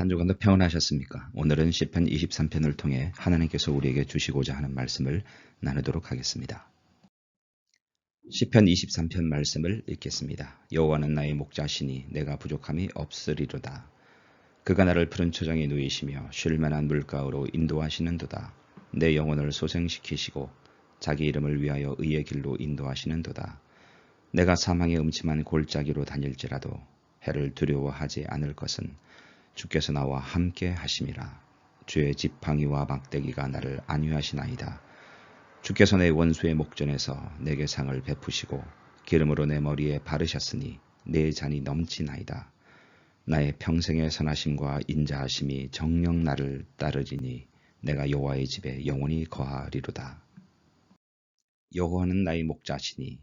한 주간도 평안하셨습니까? 오늘은 시편 23편을 통해 하나님께서 우리에게 주시고자 하는 말씀을 나누도록 하겠습니다. 시편 23편 말씀을 읽겠습니다. 여호와는 나의 목자시니 내가 부족함이 없으리로다. 그가 나를 푸른 초장에 누이시며 쉴 만한 물가로 인도하시는도다. 내 영혼을 소생시키시고 자기 이름을 위하여 의의 길로 인도하시는도다. 내가 사망의 음침한 골짜기로 다닐지라도 해를 두려워하지 않을 것은 주께서 나와 함께 하심이라. 주의 지팡이와 막대기가 나를 안위하시나이다. 주께서 내 원수의 목전에서 내게 상을 베푸시고 기름으로 내 머리에 바르셨으니 내 잔이 넘치나이다. 나의 평생의 선하심과 인자하심이 정녕 나를 따르리니 내가 여호와의 집에 영원히 거하리로다. 여호와는 나의 목자시니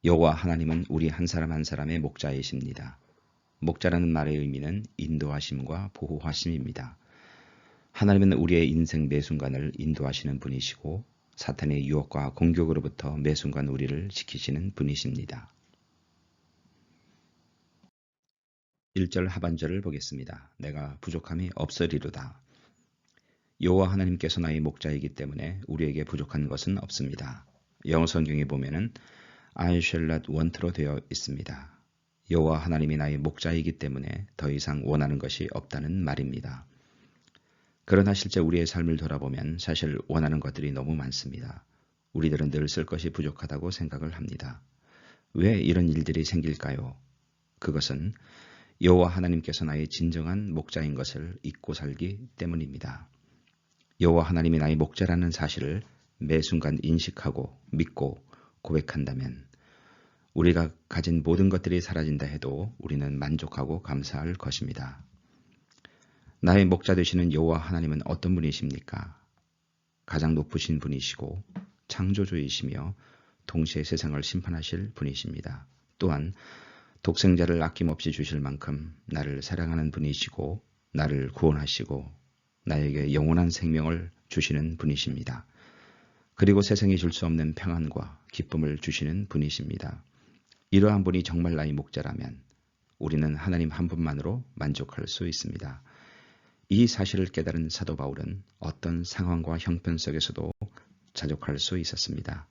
여호와 하나님은 우리 한 사람 한 사람의 목자이십니다. 목자라는 말의 의미는 인도하심과 보호하심입니다. 하나님은 우리의 인생 매 순간을 인도하시는 분이시고 사탄의 유혹과 공격으로부터 매 순간 우리를 지키시는 분이십니다. 1절 하반절을 보겠습니다. 내가 부족함이 없으리로다. 여호와 하나님께서 나의 목자이기 때문에 우리에게 부족한 것은 없습니다. 영어 성경에 보면은 I shall not want로 되어 있습니다. 여호와 하나님이 나의 목자이기 때문에 더 이상 원하는 것이 없다는 말입니다. 그러나 실제 우리의 삶을 돌아보면 사실 원하는 것들이 너무 많습니다. 우리들은 늘 쓸 것이 부족하다고 생각을 합니다. 왜 이런 일들이 생길까요? 그것은 여호와 하나님께서 나의 진정한 목자인 것을 잊고 살기 때문입니다. 여호와 하나님이 나의 목자라는 사실을 매 순간 인식하고 믿고 고백한다면 우리가 가진 모든 것들이 사라진다 해도 우리는 만족하고 감사할 것입니다. 나의 목자 되시는 여호와 하나님은 어떤 분이십니까? 가장 높으신 분이시고 창조주이시며 동시에 세상을 심판하실 분이십니다. 또한 독생자를 아낌없이 주실 만큼 나를 사랑하는 분이시고 나를 구원하시고 나에게 영원한 생명을 주시는 분이십니다. 그리고 세상이 줄 수 없는 평안과 기쁨을 주시는 분이십니다. 이러한 분이 정말 나의 목자라면 우리는 하나님 한 분만으로 만족할 수 있습니다. 이 사실을 깨달은 사도 바울은 어떤 상황과 형편 속에서도 자족할 수 있었습니다.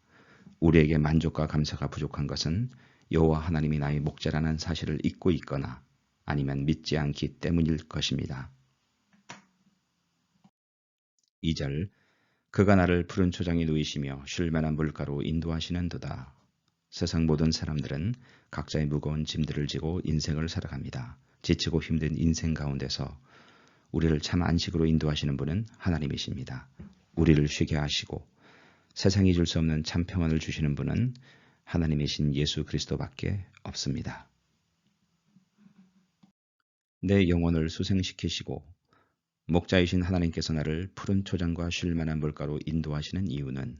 우리에게 만족과 감사가 부족한 것은 여호와 하나님이 나의 목자라는 사실을 잊고 있거나 아니면 믿지 않기 때문일 것입니다. 2절 그가 나를 푸른 초장에 누이시며 쉴 만한 물가로 인도하시는도다. 세상 모든 사람들은 각자의 무거운 짐들을 지고 인생을 살아갑니다. 지치고 힘든 인생 가운데서 우리를 참 안식으로 인도하시는 분은 하나님이십니다. 우리를 쉬게 하시고 세상이 줄 수 없는 참 평안을 주시는 분은 하나님이신 예수 그리스도밖에 없습니다. 내 영혼을 수생시키시고 목자이신 하나님께서 나를 푸른 초장과 쉴 만한 물가로 인도하시는 이유는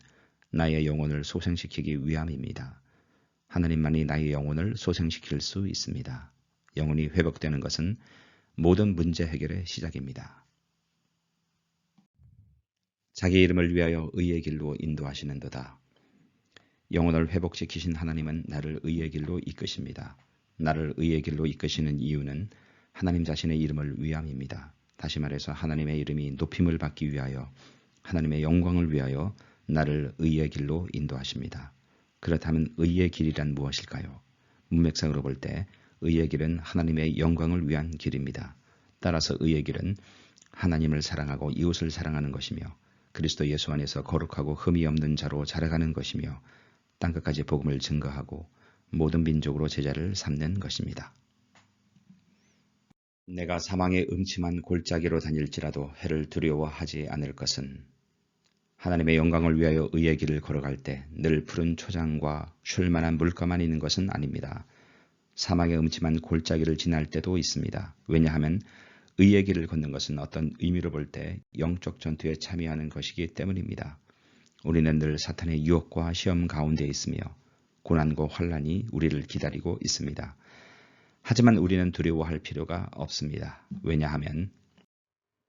나의 영혼을 소생시키기 위함입니다. 하나님만이 나의 영혼을 소생시킬 수 있습니다. 영혼이 회복되는 것은 모든 문제 해결의 시작입니다. 자기 이름을 위하여 의의 길로 인도하시는도다. 영혼을 회복시키신 하나님은 나를 의의 길로 이끄십니다. 나를 의의 길로 이끄시는 이유는 하나님 자신의 이름을 위함입니다. 다시 말해서 하나님의 이름이 높임을 받기 위하여 하나님의 영광을 위하여 나를 의의 길로 인도하십니다. 그렇다면 의의 길이란 무엇일까요? 문맥상으로 볼 때 의의 길은 하나님의 영광을 위한 길입니다. 따라서 의의 길은 하나님을 사랑하고 이웃을 사랑하는 것이며 그리스도 예수 안에서 거룩하고 흠이 없는 자로 자라가는 것이며 땅끝까지 복음을 증거하고 모든 민족으로 제자를 삼는 것입니다. 내가 사망의 음침한 골짜기로 다닐지라도 해를 두려워하지 않을 것은 하나님의 영광을 위하여 의의 길을 걸어갈 때 늘 푸른 초장과 쉴 만한 물가만 있는 것은 아닙니다. 사망의 음침한 골짜기를 지날 때도 있습니다. 왜냐하면 의의 길을 걷는 것은 어떤 의미로 볼 때 영적 전투에 참여하는 것이기 때문입니다. 우리는 늘 사탄의 유혹과 시험 가운데 있으며 고난과 환난이 우리를 기다리고 있습니다. 하지만 우리는 두려워할 필요가 없습니다. 왜냐하면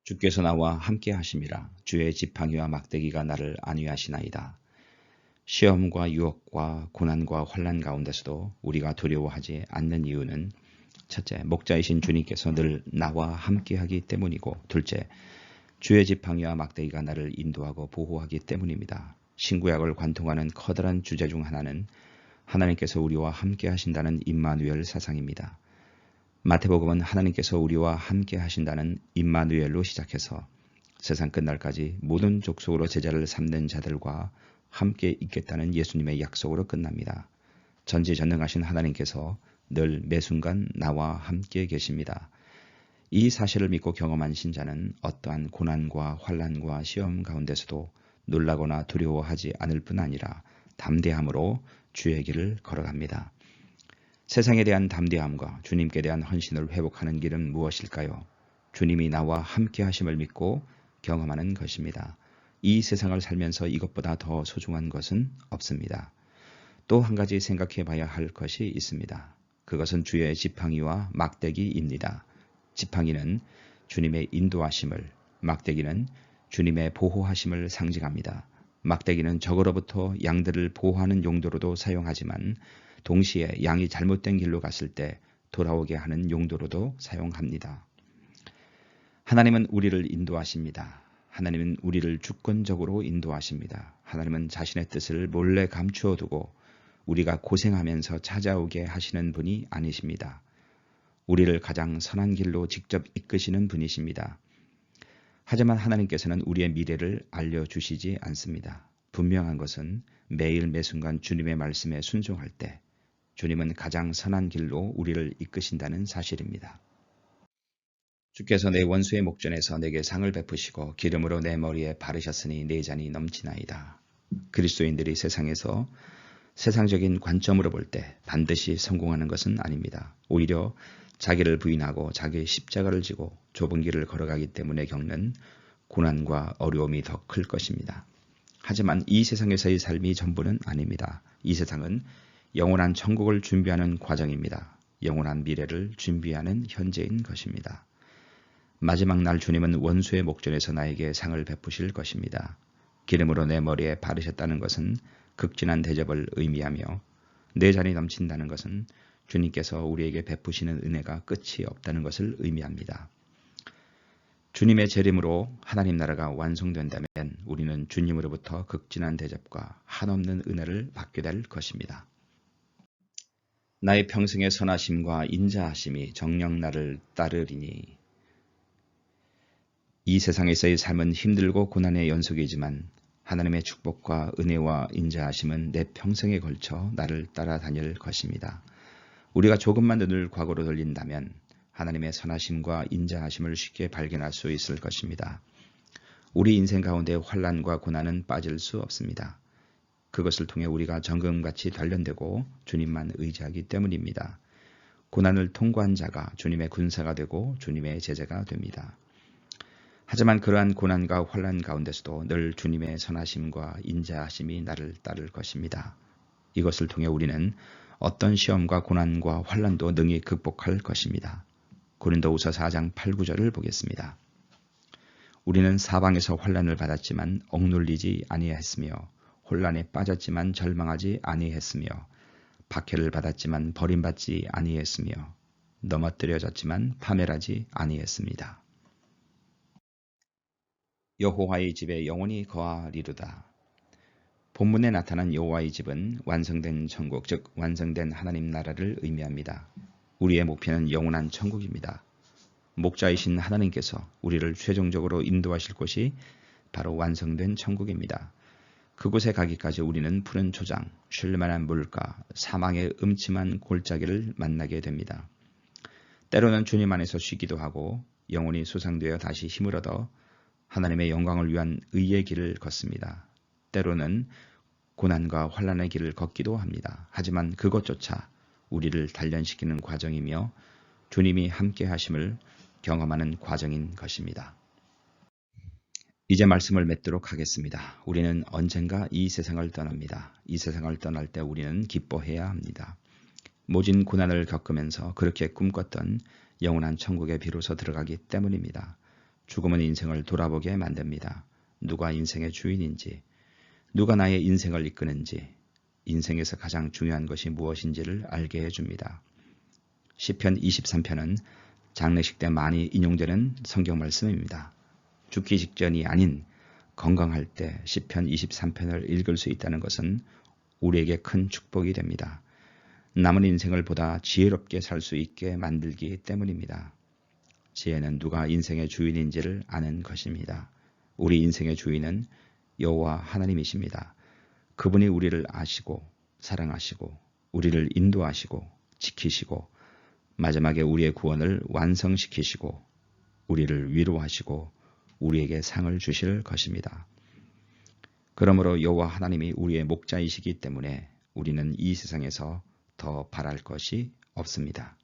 주께서 나와 함께 하심이라. 주의 지팡이와 막대기가 나를 안위하시나이다. 시험과 유혹과 고난과 환난 가운데서도 우리가 두려워하지 않는 이유는 첫째, 목자이신 주님께서 늘 나와 함께하기 때문이고, 둘째, 주의 지팡이와 막대기가 나를 인도하고 보호하기 때문입니다. 신구약을 관통하는 커다란 주제 중 하나는 하나님께서 우리와 함께 하신다는 임마누엘 사상입니다. 마태복음은 하나님께서 우리와 함께 하신다는 임마누엘로 시작해서 세상 끝날까지 모든 족속으로 제자를 삼는 자들과 함께 있겠다는 예수님의 약속으로 끝납니다. 전지전능하신 하나님께서 늘 매순간 나와 함께 계십니다. 이 사실을 믿고 경험한 신자는 어떠한 고난과 환난과 시험 가운데서도 놀라거나 두려워하지 않을 뿐 아니라 담대함으로 주의 길을 걸어갑니다. 세상에 대한 담대함과 주님께 대한 헌신을 회복하는 길은 무엇일까요? 주님이 나와 함께 하심을 믿고 경험하는 것입니다. 이 세상을 살면서 이것보다 더 소중한 것은 없습니다. 또 한 가지 생각해 봐야 할 것이 있습니다. 그것은 주의 지팡이와 막대기입니다. 지팡이는 주님의 인도하심을, 막대기는 주님의 보호하심을 상징합니다. 막대기는 적으로부터 양들을 보호하는 용도로도 사용하지만 동시에 양이 잘못된 길로 갔을 때 돌아오게 하는 용도로도 사용합니다. 하나님은 우리를 인도하십니다. 하나님은 우리를 주권적으로 인도하십니다. 하나님은 자신의 뜻을 몰래 감추어 두고 우리가 고생하면서 찾아오게 하시는 분이 아니십니다. 우리를 가장 선한 길로 직접 이끄시는 분이십니다. 하지만 하나님께서는 우리의 미래를 알려주시지 않습니다. 분명한 것은 매일 매순간 주님의 말씀에 순종할 때 주님은 가장 선한 길로 우리를 이끄신다는 사실입니다. 주께서 내 원수의 목전에서 내게 상을 베푸시고 기름으로 내 머리에 바르셨으니 내 잔이 넘치나이다. 그리스도인들이 세상에서 세상적인 관점으로 볼 때 반드시 성공하는 것은 아닙니다. 오히려 자기를 부인하고 자기의 십자가를 지고 좁은 길을 걸어가기 때문에 겪는 고난과 어려움이 더 클 것입니다. 하지만 이 세상에서의 삶이 전부는 아닙니다. 이 세상은 영원한 천국을 준비하는 과정입니다. 영원한 미래를 준비하는 현재인 것입니다. 마지막 날 주님은 원수의 목전에서 나에게 상을 베푸실 것입니다. 기름으로 내 머리에 바르셨다는 것은 극진한 대접을 의미하며 내 잔이 넘친다는 것은 주님께서 우리에게 베푸시는 은혜가 끝이 없다는 것을 의미합니다. 주님의 재림으로 하나님 나라가 완성된다면 우리는 주님으로부터 극진한 대접과 한없는 은혜를 받게 될 것입니다. 나의 평생의 선하심과 인자하심이 정녕 나를 따르리니 이 세상에서의 삶은 힘들고 고난의 연속이지만 하나님의 축복과 은혜와 인자하심은 내 평생에 걸쳐 나를 따라다닐 것입니다. 우리가 조금만 눈을 과거로 돌린다면 하나님의 선하심과 인자하심을 쉽게 발견할 수 있을 것입니다. 우리 인생 가운데 환난과 고난은 빠질 수 없습니다. 그것을 통해 우리가 정금같이 단련되고 주님만 의지하기 때문입니다. 고난을 통과한 자가 주님의 군사가 되고 주님의 제자가 됩니다. 하지만 그러한 고난과 환난 가운데서도 늘 주님의 선하심과 인자하심이 나를 따를 것입니다. 이것을 통해 우리는 어떤 시험과 고난과 환난도 능히 극복할 것입니다. 고린도후서 4장 8, 9절을 보겠습니다. 우리는 사방에서 환난을 받았지만 억눌리지 아니했으며 혼란에 빠졌지만 절망하지 아니했으며 박해를 받았지만 버림받지 아니했으며 넘어뜨려졌지만 파멸하지 아니했습니다. 여호와의 집에 영원히 거하리로다. 본문에 나타난 여호와의 집은 완성된 천국, 즉 완성된 하나님 나라를 의미합니다. 우리의 목표는 영원한 천국입니다. 목자이신 하나님께서 우리를 최종적으로 인도하실 곳이 바로 완성된 천국입니다. 그곳에 가기까지 우리는 푸른 초장, 쉴만한 물가, 사망의 음침한 골짜기를 만나게 됩니다. 때로는 주님 안에서 쉬기도 하고 영혼이 소상되어 다시 힘을 얻어 하나님의 영광을 위한 의의 길을 걷습니다. 때로는 고난과 환난의 길을 걷기도 합니다. 하지만 그것조차 우리를 단련시키는 과정이며 주님이 함께 하심을 경험하는 과정인 것입니다. 이제 말씀을 맺도록 하겠습니다. 우리는 언젠가 이 세상을 떠납니다. 이 세상을 떠날 때 우리는 기뻐해야 합니다. 모진 고난을 겪으면서 그렇게 꿈꿨던 영원한 천국에 비로소 들어가기 때문입니다. 죽음은 인생을 돌아보게 만듭니다. 누가 인생의 주인인지, 누가 나의 인생을 이끄는지, 인생에서 가장 중요한 것이 무엇인지를 알게 해줍니다. 시편 23편은 장례식 때 많이 인용되는 성경 말씀입니다. 죽기 직전이 아닌 건강할 때 시편 23편을 읽을 수 있다는 것은 우리에게 큰 축복이 됩니다. 남은 인생을 보다 지혜롭게 살 수 있게 만들기 때문입니다. 지혜는 누가 인생의 주인인지를 아는 것입니다. 우리 인생의 주인은 여호와 하나님이십니다. 그분이 우리를 아시고 사랑하시고 우리를 인도하시고 지키시고 마지막에 우리의 구원을 완성시키시고 우리를 위로하시고 우리에게 상을 주실 것입니다. 그러므로 여호와 하나님이 우리의 목자이시기 때문에 우리는 이 세상에서 더 바랄 것이 없습니다.